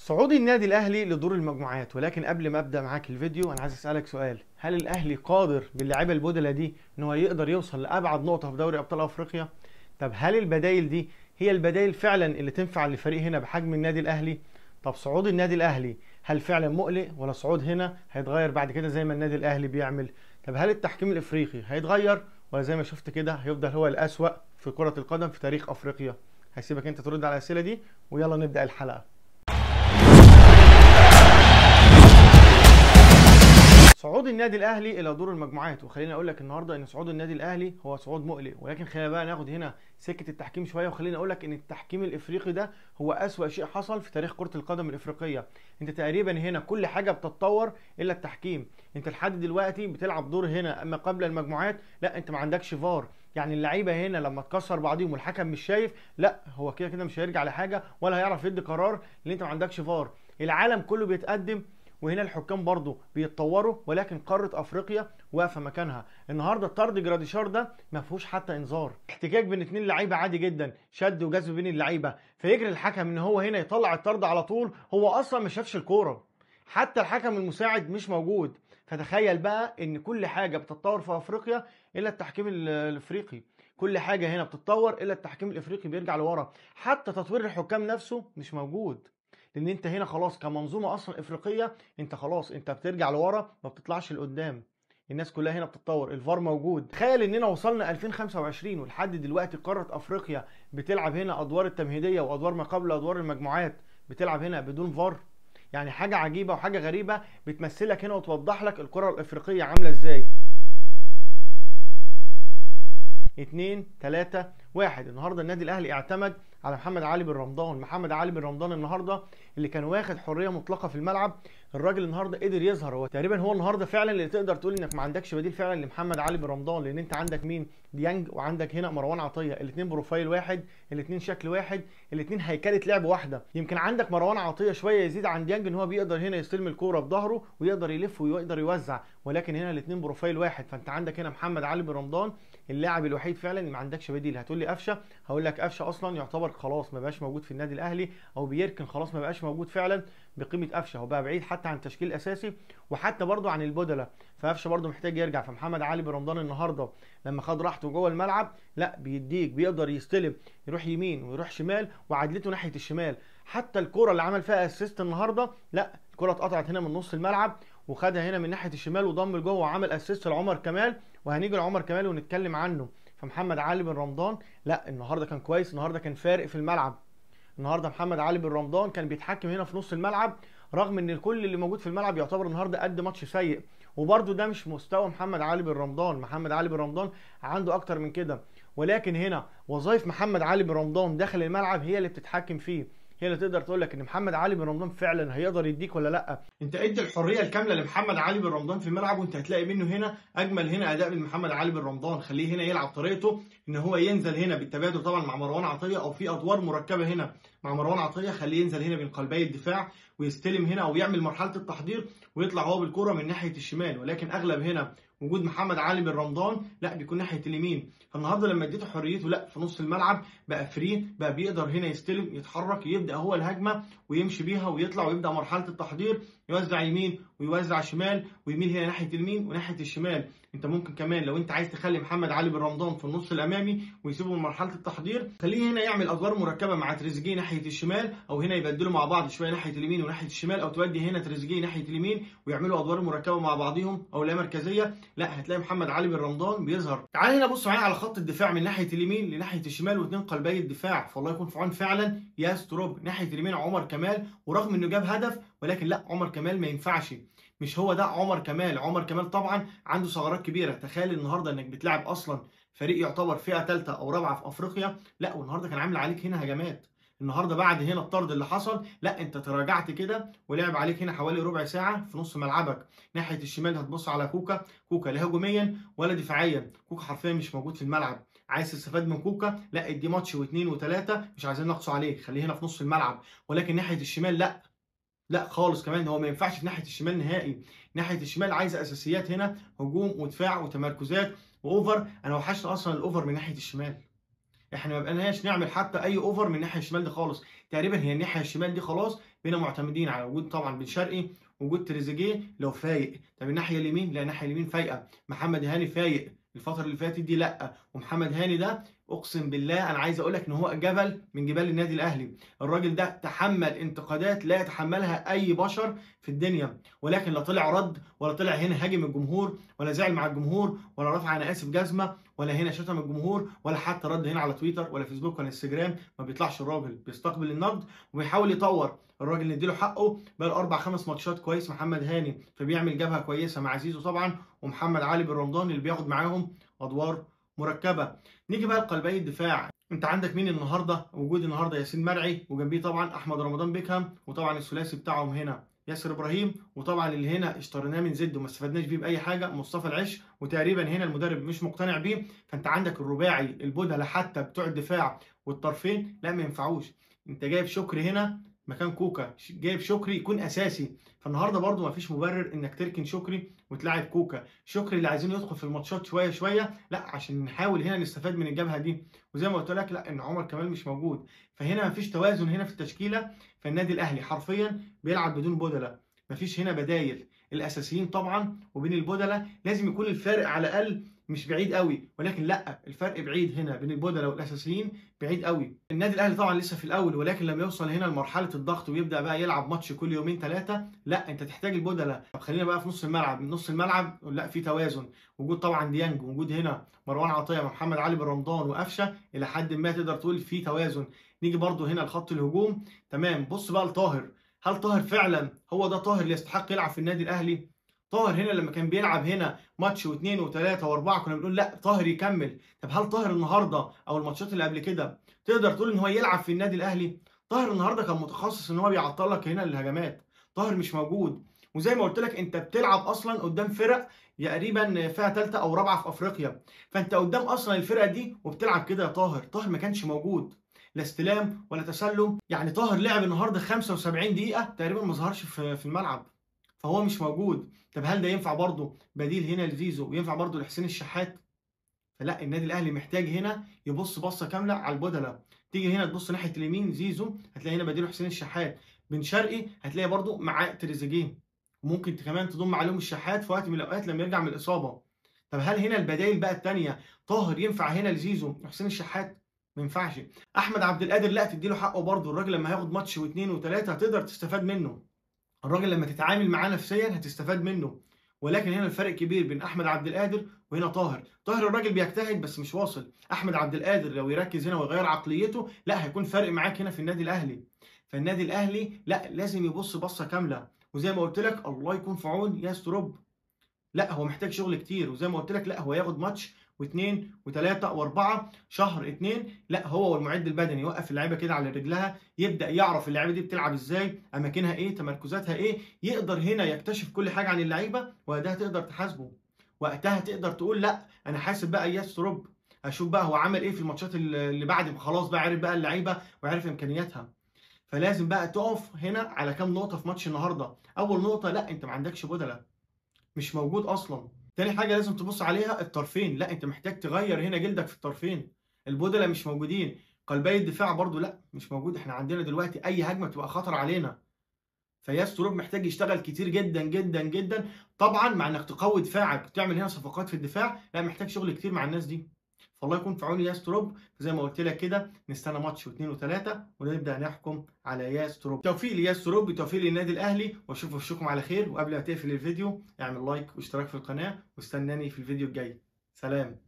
صعود النادي الاهلي لدور المجموعات، ولكن قبل ما ابدا معاك الفيديو انا عايز اسالك سؤال: هل الاهلي قادر باللاعيبه البدلاء دي ان هو يقدر يوصل لابعد نقطه في دوري ابطال افريقيا؟ طب هل البدايل دي هي البدايل فعلا اللي تنفع لفريق هنا بحجم النادي الاهلي؟ طب صعود النادي الاهلي هل فعلا مقلق، ولا صعود هنا هيتغير بعد كده زي ما النادي الاهلي بيعمل؟ طب هل التحكيم الافريقي هيتغير، ولا زي ما شفت كده هيفضل هو الاسوأ في كرة القدم في تاريخ افريقيا؟ هسيبك انت ترد على الاسئله دي، ويلا نبدا الحلقه. صعود النادي الاهلي الى دور المجموعات، وخليني اقول لك النهارده ان صعود النادي الاهلي هو صعود مقلق، ولكن خلينا بقى ناخد هنا سكه التحكيم شويه، وخليني اقول لك ان التحكيم الافريقي ده هو اسوأ شيء حصل في تاريخ كره القدم الافريقيه. انت تقريبا هنا كل حاجه بتتطور الا التحكيم. انت لحد دلوقتي بتلعب دور هنا، اما قبل المجموعات لا انت ما عندكش فار، يعني اللعيبه هنا لما تكسر بعضيهم والحكم مش شايف، لا هو كده كده مش هيرجع لحاجه ولا هيعرف يدي قرار لان انت ما عندكش فار. العالم كله بيتقدم وهنا الحكام برضه بيتطوروا، ولكن قاره افريقيا واقفه مكانها. النهارده طرد جراديشار ده ما فيهوش حتى انذار، احتكاك بين اتنين لعيبه عادي جدا، شد وجذب بين اللعيبه، فيجري الحكم ان هو هنا يطلع الطرد على طول، هو اصلا ما شافش الكوره، حتى الحكم المساعد مش موجود. فتخيل بقى ان كل حاجه بتتطور في افريقيا الا التحكيم الافريقي، كل حاجه هنا بتتطور الا التحكيم الافريقي بيرجع لورا، حتى تطوير الحكام نفسه مش موجود. لان انت هنا خلاص كمنظومه اصلا افريقيه انت خلاص انت بترجع لورا ما بتطلعش لقدام. الناس كلها هنا بتتطور، الفار موجود. تخيل اننا وصلنا 2025 ولحد دلوقتي قاره افريقيا بتلعب هنا ادوار التمهيديه وادوار ما قبل ادوار المجموعات بتلعب هنا بدون فار. يعني حاجه عجيبه وحاجه غريبه بتمثلك هنا وتوضح لك الكره الافريقيه عامله ازاي. 2 3 1. النهارده النادي الاهلي اعتمد على محمد علي بن رمضان. محمد علي بن رمضان النهارده اللي كان واخد حريه مطلقه في الملعب، الراجل النهارده قدر يظهر. هو تقريبا هو النهارده فعلا اللي تقدر تقول انك ما عندكش بديل فعلا لمحمد علي بن رمضان، لان انت عندك مين؟ ديانج، وعندك هنا مروان عطيه، الاثنين بروفايل واحد، الاثنين شكل واحد، الاثنين هيكله لعب واحده. يمكن عندك مروان عطيه شويه يزيد عن ديانج ان هو بيقدر هنا يستلم الكوره بظهره ويقدر يلف ويقدر يوزع، ولكن هنا الاثنين بروفايل واحد. فانت عندك هنا محمد علي بن رمضان اللاعب الوحيد فعلا اللي ما عندكش بديل. هتقول لي قفشه، هقول لك قفشه اصلا يعتبر خلاص ما بقاش موجود في النادي الاهلي، او بيركن خلاص ما بقاش موجود فعلا بقيمه قفشه، هو بقى بعيد حتى عن التشكيل الاساسي وحتى برده عن البدلاء، فقفشه برده محتاج يرجع. فمحمد علي بن رمضان النهارده لما خد راحته جوه الملعب لا بيديك، بيقدر يستلم، يروح يمين ويروح شمال، وعدلته ناحيه الشمال. حتى الكره اللي عمل فيها اسيست النهارده لا الكره اتقطعت هنا من نص الملعب وخدها هنا من ناحيه الشمال وضم لجوه وعمل اسيست لعمر كمال، وهنيجي لعمر كمال ونتكلم عنه. فمحمد علي بن رمضان لا النهارده كان كويس، النهارده كان فارق في الملعب. النهارده محمد علي بن رمضان كان بيتحكم هنا في نص الملعب، رغم ان الكل اللي موجود في الملعب يعتبر النهارده قد ماتش سيء، وبرده ده مش مستوى محمد علي بن رمضان. محمد علي بن رمضان عنده اكتر من كده، ولكن هنا وظائف محمد علي بن رمضان داخل الملعب هي اللي بتتحكم فيه، هي اللي تقدر تقول لك ان محمد علي بن رمضان فعلا هيقدر يديك ولا لا. انت ادي الحريه الكامله لمحمد علي بن رمضان في الملعب وانت هتلاقي منه هنا اجمل هنا اداء من محمد علي بن رمضان. خليه هنا يلعب طريقته ان هو ينزل هنا بالتبادل طبعا مع مروان عطيه، او في ادوار مركبه هنا مع مروان عطيه، خليه ينزل هنا بين قلبي الدفاع ويستلم هنا او يعمل مرحله التحضير ويطلع هو بالكره من ناحيه الشمال، ولكن اغلب هنا وجود محمد علي بن رمضان لا بيكون ناحيه اليمين. فالنهارده لما اديته حريته لا في نص الملعب بقى فري، بقى بيقدر هنا يستلم، يتحرك، يبدا هو الهجمه ويمشي بيها ويطلع ويبدا مرحله التحضير، يوزع يمين ويوزع شمال ويميل هنا ناحيه اليمين وناحيه الشمال. انت ممكن كمان لو انت عايز تخلي محمد علي بن رمضان في النص الامامي ويسيبه من مرحله التحضير، خليه هنا يعمل ادوار مركبه مع تريزيجيه ناحيه الشمال، او هنا يبدلوا مع بعض شويه ناحيه اليمين وناحيه الشمال، او تودي هنا تريزيجيه ناحيه اليمين ويعملوا ادوار مركبه مع بعضهم او لا مركزيه. لا هتلاقي محمد علي بن رمضان بيظهر. تعال هنا بص معايا على خط الدفاع من ناحيه اليمين لناحيه الشمال واثنين قلبي الدفاع، فالله يكون في عون فعلا ياس تروب. ناحيه اليمين عمر كمال، ورغم انه جاب هدف ولكن لا عمر كمال ما ينفعش، مش هو ده عمر كمال. عمر كمال طبعا عنده ثغرات كبيره. تخيل النهارده انك بتلعب اصلا فريق يعتبر فئه ثالثه او رابعه في افريقيا، لا والنهارده كان عامل عليك هنا هجمات. النهارده بعد هنا الطرد اللي حصل لا انت تراجعت كده ولعب عليك هنا حوالي ربع ساعه في نص ملعبك. ناحيه الشمال هتبص على كوكا، كوكا لا هجوميا ولا دفاعيا، كوكا حرفيا مش موجود في الملعب. عايز تستفاد من كوكا لا ادي ماتش واثنين وثلاثه، مش عايزين نقصوا عليه، خليه هنا في نص الملعب. ولكن ناحيه الشمال لا خالص، كمان هو ما ينفعش في ناحيه الشمال نهائي. ناحيه الشمال عايزه اساسيات هنا، هجوم ودفاع وتمركزات واوفر. انا وحشت اصلا الاوفر من ناحيه الشمال. احنا ما بقيناش نعمل حتى اي اوفر من الناحيه الشمال دي خالص. تقريبا هي الناحيه الشمال دي خلاص بقينا معتمدين على وجود طبعا بن شرقي، وجود تريزيجيه لو فايق. طب الناحيه اليمين، لا الناحيه اليمين فايقه، محمد هاني فايق الفتره اللي فاتت دي لا. ومحمد هاني ده اقسم بالله انا عايز اقول لك ان هو جبل من جبال النادي الاهلي. الراجل ده تحمل انتقادات لا يتحملها اي بشر في الدنيا، ولكن لا طلع رد، ولا طلع هنا هاجم الجمهور، ولا زعل مع الجمهور، ولا رفع انا اسف جزمه، ولا هنا شتم الجمهور، ولا حتى رد هنا على تويتر ولا فيسبوك ولا انستجرام. ما بيطلعش الراجل، بيستقبل النقد وبيحاول يطور. الراجل نديله حقه، بقى 4 5 ماتشات كويس محمد هاني، فبيعمل جبهه كويسه مع زيزو طبعا ومحمد علي بن رمضان اللي بياخد معاهم ادوار مركبه. نيجي بقى لقلبي الدفاع. انت عندك مين النهارده؟ وجود النهارده ياسين مرعي، وجنبيه طبعا احمد رمضان بيكهام، وطبعا الثلاثي بتاعهم هنا ياسر ابراهيم، وطبعا اللي هنا اشتريناه من زد وما استفدناش بيه باي حاجه مصطفى العش، وتقريبا هنا المدرب مش مقتنع بيه. فانت عندك الرباعي البدله حتى بتوع الدفاع والطرفين لا ما ينفعوش. انت جايب شكري هنا مكان كوكا، جايب شكري يكون اساسي. فالنهارده برده ما فيش مبرر انك تركن شكري وتلاعب كوكا. شكري اللي عايزين يدخل في الماتشات شويه شويه، لا عشان نحاول هنا نستفاد من الجبهه دي. وزي ما قلت لك لا ان عمر كمال مش موجود، فهنا ما فيش توازن هنا في التشكيله. فالنادي الاهلي حرفيا بيلعب بدون بدله، ما فيش هنا بدايل. الاساسيين طبعا وبين البدله لازم يكون الفارق على الاقل مش بعيد قوي، ولكن لا الفرق بعيد هنا بين البدله والاساسيين بعيد قوي. النادي الاهلي طبعا لسه في الاول، ولكن لما يوصل هنا لمرحله الضغط ويبدا بقى يلعب ماتش كل يومين ثلاثه، لا انت تحتاج البدله. طب خلينا بقى في نص الملعب. من نص الملعب لا في توازن، وجود طبعا ديانج، وجود هنا مروان عطيه ومحمد علي بن رمضان وقفشه، الى حد ما تقدر تقول في توازن. نيجي برده هنا لخط الهجوم تمام. بص بقى لطاهر، هل طاهر فعلا هو ده طاهر اللي يستحق يلعب في النادي الاهلي؟ طاهر هنا لما كان بيلعب هنا ماتش واثنين وثلاثه واربعه كنا بنقول لا طاهر يكمل. طب هل طاهر النهارده او الماتشات اللي قبل كده تقدر تقول ان هو يلعب في النادي الاهلي؟ طاهر النهارده كان متخصص ان هو بيعطل لك هنا الهجمات. طاهر مش موجود. وزي ما قلت لك انت بتلعب اصلا قدام فرق تقريبا فيها ثالثه او رابعه في افريقيا، فانت قدام اصلا الفرقه دي وبتلعب كده يا طاهر. طاهر ما كانش موجود، لا استلام ولا تسلم. يعني طاهر لعب النهارده 75 دقيقه تقريبا ما ظهرش في الملعب، فهو مش موجود. طب هل ده ينفع برضه بديل هنا لزيزو وينفع برضه لحسين الشحات؟ فلا النادي الاهلي محتاج هنا يبص بصه كامله على البدله. تيجي هنا تبص ناحيه اليمين زيزو هتلاقي هنا بديله حسين الشحات، بن شرقي هتلاقي برضه معاه تريزيجيه، وممكن كمان تضم عليهم الشحات في وقت من الاوقات لما يرجع من الاصابه. طب هل هنا البدائل بقى الثانيه طاهر ينفع هنا لزيزو وحسين الشحات؟ ما ينفعش. احمد عبد القادر لا تديله حقه برضه، الراجل لما هياخد ماتش واثنين وثلاثه هتقدر تستفاد منه. الراجل لما تتعامل معاه نفسيا هتستفاد منه. ولكن هنا الفرق كبير بين احمد عبد القادر وهنا طاهر. طاهر الراجل بيجتهد بس مش واصل. احمد عبد القادر لو يركز هنا ويغير عقليته لا هيكون فرق معاك هنا في النادي الاهلي. فالنادي الاهلي لا لازم يبص بصه كامله. وزي ما قلت لك الله يكون في عون ياس تروب، لا هو محتاج شغل كتير. وزي ما قلت لك لا هو ياخد ماتش واثنين وثلاثه واربعه شهر اتنين، لا هو والمعد البدني يوقف اللعيبه كده على رجلها، يبدا يعرف اللعيبه دي بتلعب ازاي، اماكنها ايه، تمركزاتها ايه، يقدر هنا يكتشف كل حاجه عن اللعيبه، وقتها تقدر تحاسبه. وقتها تقدر تقول لا انا حاسب بقى اياس تروب، اشوف بقى هو عمل ايه في الماتشات اللي بعد ما خلاص بقى عرف بقى اللعيبه وعرف امكانياتها. فلازم بقى تقف هنا على كام نقطه في ماتش النهارده. اول نقطه لا انت ما عندكش بدله، مش موجود اصلا. تاني حاجه لازم تبص عليها الطرفين، لا انت محتاج تغير هنا جلدك في الطرفين. البودلة مش موجودين، قلبي الدفاع برضو لا مش موجود. احنا عندنا دلوقتي اي هجمه بتبقى خطر علينا. فياس تروب محتاج يشتغل كتير جدا جدا جدا. طبعا مع انك تقوي دفاعك تعمل هنا صفقات في الدفاع، لا محتاج شغل كتير مع الناس دي. فالله يكون في عون ياس تروب. زي ما قلت لك كده نستنى ماتش واثنين وثلاثه ونبدا نحكم على ياس تروب. توفيق لياس تروب، بتوفيق للنادي الاهلي، واشوف وشكم على خير. وقبل ما تقفل الفيديو اعمل لايك واشتراك في القناه، واستناني في الفيديو الجاي. سلام.